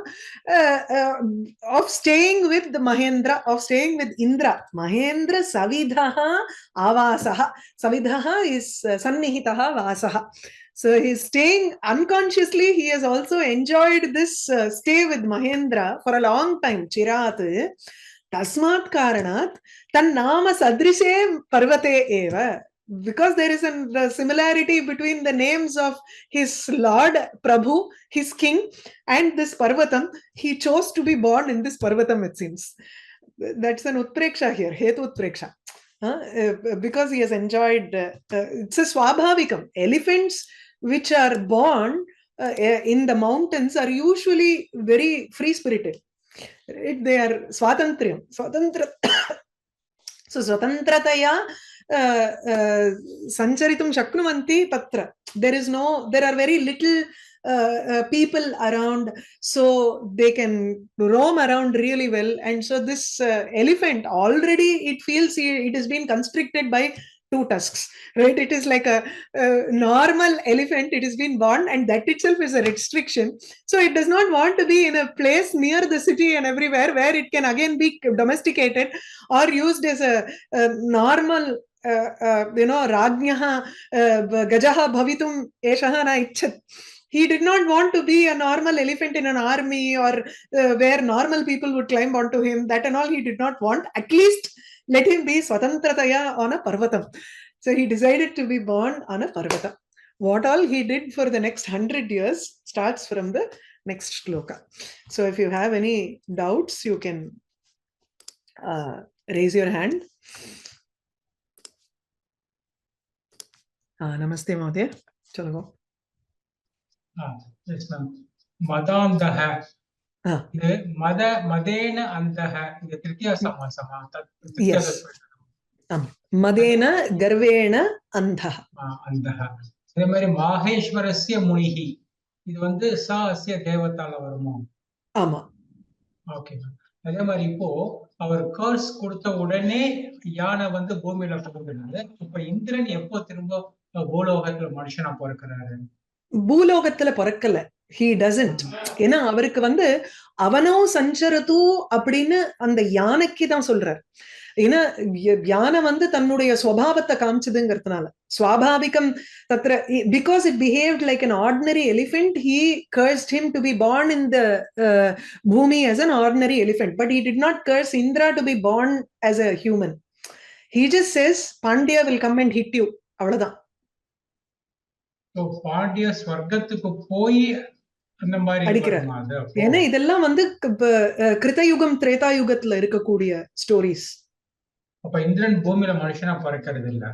of staying with the Mahendra, of staying with Indra. Mahendra Savidhaha Avasaha. Savidhaha is Sannihitaha Vasaha. So he's staying unconsciously. He has also enjoyed this stay with Mahendra for a long time. Chirat. Tasmat Karanat. Tan Nama Sadrishe Parvate Eva. Because there is a similarity between the names of his Lord, Prabhu, his king, and this Parvatam, he chose to be born in this Parvatam, it seems. That's an Utpreksha here, Hetu Utpreksha. Because he has enjoyed, it's a Swabhavikam. Elephants which are born in the mountains are usually very free-spirited. Right? They are Swatantriyam. So Swatantrataya Sancharitum Shaknumanti Tatra. There are very little people around, so they can roam around really well. And so this elephant already, it feels it has been constricted by 2 tusks, right? It is like a normal elephant. It has been born, and that itself is a restriction. So it does not want to be in a place near the city and everywhere where it can again be domesticated or used as a normal Rajnyaha Gajaha Bhavitum Eshaha na Ichat. He did not want to be a normal elephant in an army or where normal people would climb onto him. That and all he did not want. At least let him be Swatantrataya on a Parvatam. So he decided to be born on a Parvata. What all he did for the next 100 years starts from the next shloka. So if you have any doubts, you can raise your hand. Namaste, Mahodaya. Chalo go. Yes, ma'am. Madandaha. Madena andaha. The Tritiya Samasama. Yes. Madena Garvena Andha. Andaha. அதே மாதிரி மாஹேஸ்வரஸ்ய முனிஹி. இது வந்து சா அஸ்ய தேவதால வருமா? ஆமா. Okay. அதே மாதிரி இப்போ அவர் கர்ஸ் கொடுத்த உடனே யானை வந்து பூமியில போகுதுனால இப்ப இந்திரன் எப்போ திரும்ப பூலோகத்துல மனுஷனா பிறக்கிறாரு? பூலோகத்துல பிறக்கல. He doesn't. ஏன்னா அவருக்கு வந்து அவனோ சஞ்சரது அப்படின்னு அந்த யானைக்கு தான் சொல்றார். ஏன்னா யானை வந்து தன்னுடைய ஸ்வபாவத்தை காமிச்சதுங்கிறதுனால ஸ்வாபாவிகம் தத்ர, because it behaved like an ordinary elephant, he cursed him to be born in the bhumi as an ordinary elephant, but he did not curse Indra to be born as a human. He just says Pandya will come and hit you. அவ்வளவுதான். பாண்டிய ஸ்வர்க்கத்துக்கு போய் அந்த மாதிரி அடிக்கிறார். ஏன்னா இதெல்லாம் வந்து கிருதயுகம் திரேதாயுகத்துல இருக்கக்கூடிய stories. அப்ப இந்திரன் பூமியில மனுஷனா பிறக்கிறது இல்ல.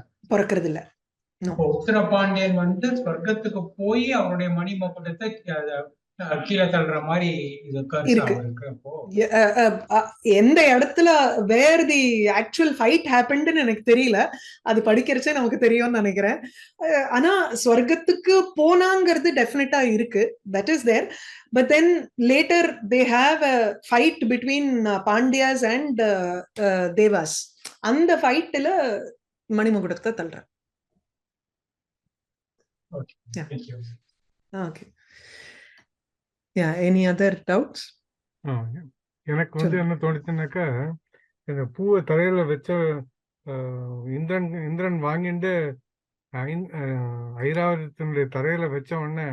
உத்தர பாண்டியன் வந்து ஸ்வர்க்கத்துக்கு போய் அவருடைய மணிமகுடத்தை கீழே தள்ளுற மாதிரி இது கர்ஸ் இருக்கு. அவருக்கு. அப்போ எந்த இடத்துல வேர் தி ஆக்சுவல் ஃபைட் ஹேப்பன்டுன்னு எனக்கு தெரியல, அது படிக்கிறச்சே நமக்கு தெரியும்னு நினைக்கிறேன். ஆனா ஸ்வர்க்கத்துக்கு போனாங்கிறது டெஃபினட்டா இருக்கு, that is there. But then later they have a fight between Pandyas and Devas. அந்த ஃபைட்ல மணிமகுடத்தை தள்ளுறேன். Okay, thank you. Okay, yeah, any other doubts? எனக்கு வந்து என்ன தோணுச்சுன்னாக்கா, இந்த பூவை தலையில வச்ச இந்திரன் வாங்கிட்டு ஐராவதத்தினுடைய தரையில வச்ச உடனே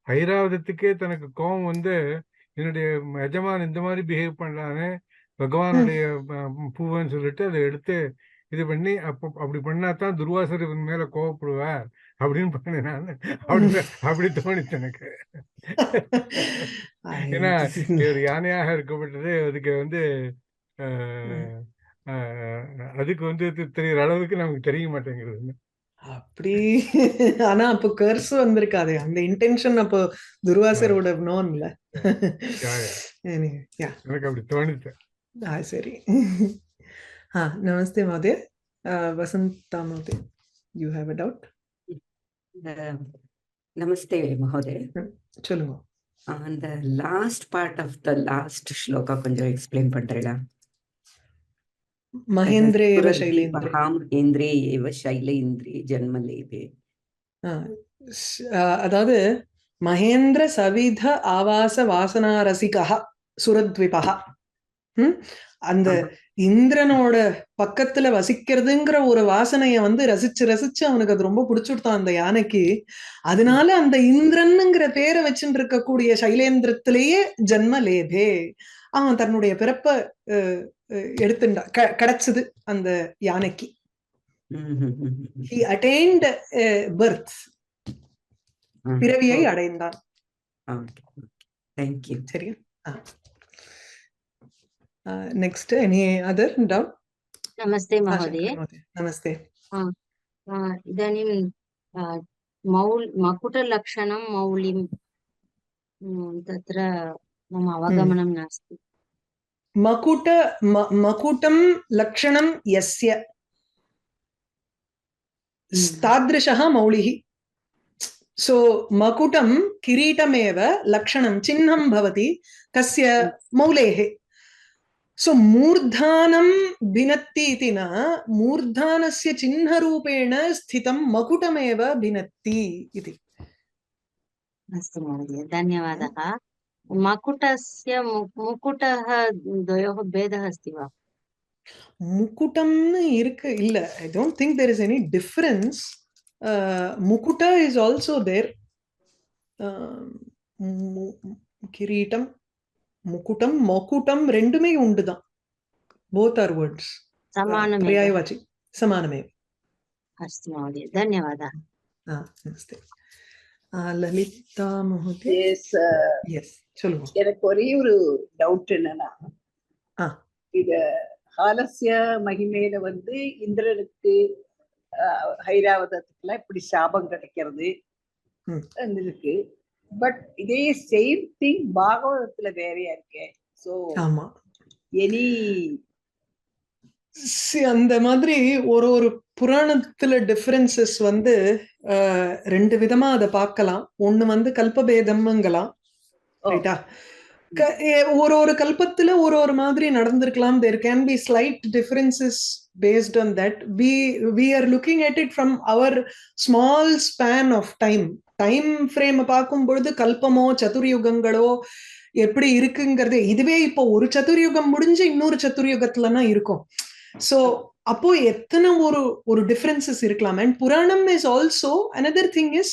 ஐராவதத்துக்கே தனக்கு கோபம் வந்து, என்னுடைய எஜமான் இந்த மாதிரி பிஹேவ் பண்ணலான்னு பகவானுடைய பூவைன்னு சொல்லிட்டு அதை எடுத்து இது பண்ணி, அப்படி பண்ணாதான் துர்வாசர் மேல கோவப்படுவார் அப்படின்னு பண்ணினான். அப்படி தோணுச்சு எனக்கு. ஏன்னா ஒரு யானையாக இருக்கப்பட்டது, அதுக்கு வந்து அதுக்கு வந்து தெரியுற அளவுக்கு நமக்கு தெரிய மாட்டேங்கிறது. அப்படி ஆனா அப்போ கர்ஸ் வந்திருக்காது, அந்த இன்டென்ஷன் அப்போ துர்வாசர் would have known இல்ல. எனக்கு அப்படி தோணுச்சு. சரி. நமஸ்தே மहोदय. Vasantha மहोदय, you have a doubt? நமஸ்தே மहोदय. சொல்லுங்க. அந்த last part of the last shloka கொஞ்சம் எக்ஸ்பிளைன் பண்றீங்களா? மகேந்திரே ஏவ சைலேந்திரே. மகேந்திரே ஏவ சைலேந்திரே ஜன்மலேபே. அதாவது மகேந்திர சவித ஆவாச வாசனா ரசிகா சுரத்விபா. அந்த இந்திரனோட பக்கத்துல வசிக்கிறதுங்கிற ஒரு வாசனைய வந்து ரசிச்சு ரசிச்சு அவனுக்கு அது ரொம்ப பிடிச்சுட்டான் அந்த யானைக்கு. அதனால அந்த இந்திரன்ங்கிற பேரை வச்சுட்டு இருக்கக்கூடிய சைலேந்திரத்திலேயே ஜன்ம லேபே, அவன் தன்னுடைய பிறப்ப எடுத்துண்டா, கிடைச்சது அந்த யானைக்கு. He attained birth, பிறவியை அடைந்தான். Thank you. சரியா? Next, any other doubt? नमस्ते महोदय. नमस्ते. इदानीं मकुटलक्षणं मौलिं तत्र मम अवगमनं नास्ति. मकुटं लक्षणं यस्य तादृशः मौलिः. सो मकुटं किरीटमेव लक्षणं चिह्नं भवति कस्य मौलेः. सो मूर्धानं भिनत्ति इति न, मूर्धानस्य चिह्नरूपेण स्थितं मकुटमेव भिनत्ति इति. अस्तु महोदय, धन्यवादः. मकुटस्य मुकुटः द्वयोः भेदः अस्ति वा? मुकुटं इरुक्कु इल्ल, I don't think there is any difference. Mukuta is also there. Kiritam, mukutam, mokutam rendume undudan. Both are words. पर्यायवाची समानमेव. अस्तु महोदय, धन्यवादः. नमस्ते. லலிதா மहोदय. எஸ் சொல்லுங்க. எனக்கு ஒரே ஒரு டவுட் என்னன்னா, இது ஹாலஸ்ய மகிமையில வந்து இந்திரனுக்கு ஐராவதத்துக்குலாம் இப்படி சாபம் கிடைக்கிறது இருக்கு. பட் இதே சேம் திங் பாகவதத்துல வேறையா இருக்கே. சோ ஆமா, எனி அந்த மாதிரி ஒரு ஒரு புராணத்துல டிஃபரன்சஸ் வந்து ரெண்டு விதமா அதை பார்க்கலாம். ஒண்ணு வந்து கல்பபேதம்ங்கலாம், ரைட்டா? ஒரு ஒரு கல்பத்துல ஒரு ஒரு மாதிரி நடந்திருக்கலாம். there can be slight differences based on that. we are looking at it from our small span of time frame பார்க்கும் பொழுது கல்பமோ சதுர்யுகங்களோ எப்படி இருக்குங்கிறது, இதுவே இப்போ ஒரு சதுர்யுகம் முடிஞ்சு இன்னொரு சதுர்யுகத்துலனா இருக்கும். சோ அப்போ எத்தனை ஒரு டிஃபரன்சஸ் இருக்கலாம். And puranam is also another thing is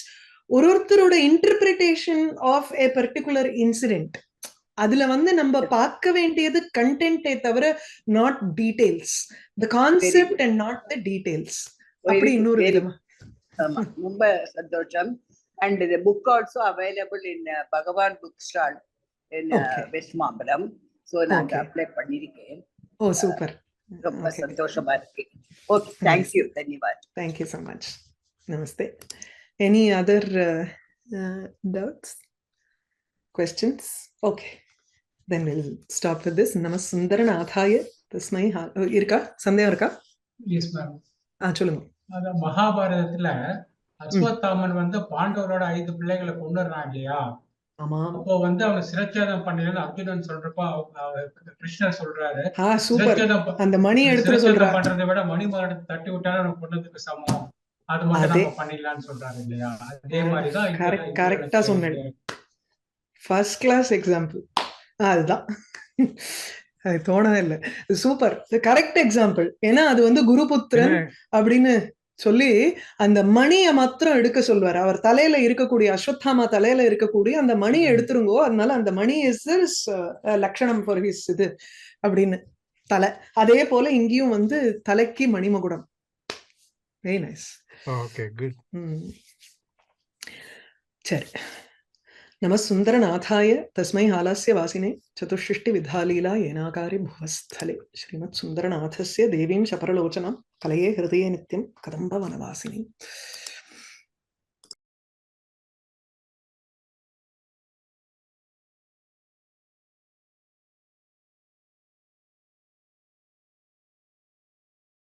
ஒருத்தரோட interpretation of a particular incident. அதுல வந்து நம்ம பார்க்க வேண்டியது கண்டென்ட்டே தவிர not details, the concept and not the details. அப்படி இன்னொரு விதமா. ஆமா, ரொம்ப சந்தோஷம். And the book also available in Bhagavan book stall in West Mambalam. So நான் அப்ளை பண்ணிருக்கேன். ஓ சூப்பர், ரொம்ப சந்தோஷமா இருக்கு. ஓகே, தேங்க் யூ, தன்யவாத். Thank you so much. நமஸ்தே. Any other doubts? questions? Okay, then we'll stop with this. Nama Sundaranathaya tasmai irka sandeyam irka? Yes, ma'am. சொல்லுங்க. அதான் மகாபாரதத்துல அஸ்வத்தாமன் வந்து பாண்டவரோட 5 பிள்ளைகளை கொண்டுறான் இல்லையா? ஆமா. அப்போ வந்து அவன் சிரச்சேதம் பண்ணலன்னு அர்ஜுனன் சொல்றப்போ கிருஷ்ணர் சொல்றாரு, சூப்பர், அந்த மணி எடுத்து சொல்றாரு, பண்றதை விட மணிமகனை தட்டி விட்டாலும் அவனுக்கு கொண்டதுக்கு சமம், அது மட்டும் நம்ம பண்ணிடலாம்னு சொல்றாரு இல்லையா? அதே மாதிரிதான் கரெக்டா சொன்னேன். First class example. அதுதான் அது தோணவே இல்லை. Super, correct example. ஏன்னா அது வந்து குருபுத்திரன் அப்படின்னு சொல்லி அந்த மணியை மாத்திரம் எடுக்க சொல்வார். அவர் தலையில இருக்கக்கூடிய அஸ்வத்தாமா தலையில இருக்கக்கூடிய அந்த மணியை எடுத்துருங்கோ, அதனால அந்த மணி இஸ் லட்சணம் ஃபார் ஹிஸ் இது அப்படின்னு தலை. அதே போல இங்கேயும் வந்து தலைக்கு மணிமகுடம். Very nice. Okay, good. சரி. நம சுந்தரநாதாய தஸ்மை ஹாலாஸ்ய வாசினே சதுஷ்டி விதாலீலா ஏனாகாரி புவஸ்தலே ஸ்ரீமத் சுந்தரநாதஸ்ய தேவீம் சபரலோச்சனாம் கலையே ஹிருதயே நித்யம் கதம்ப வனவாசினி.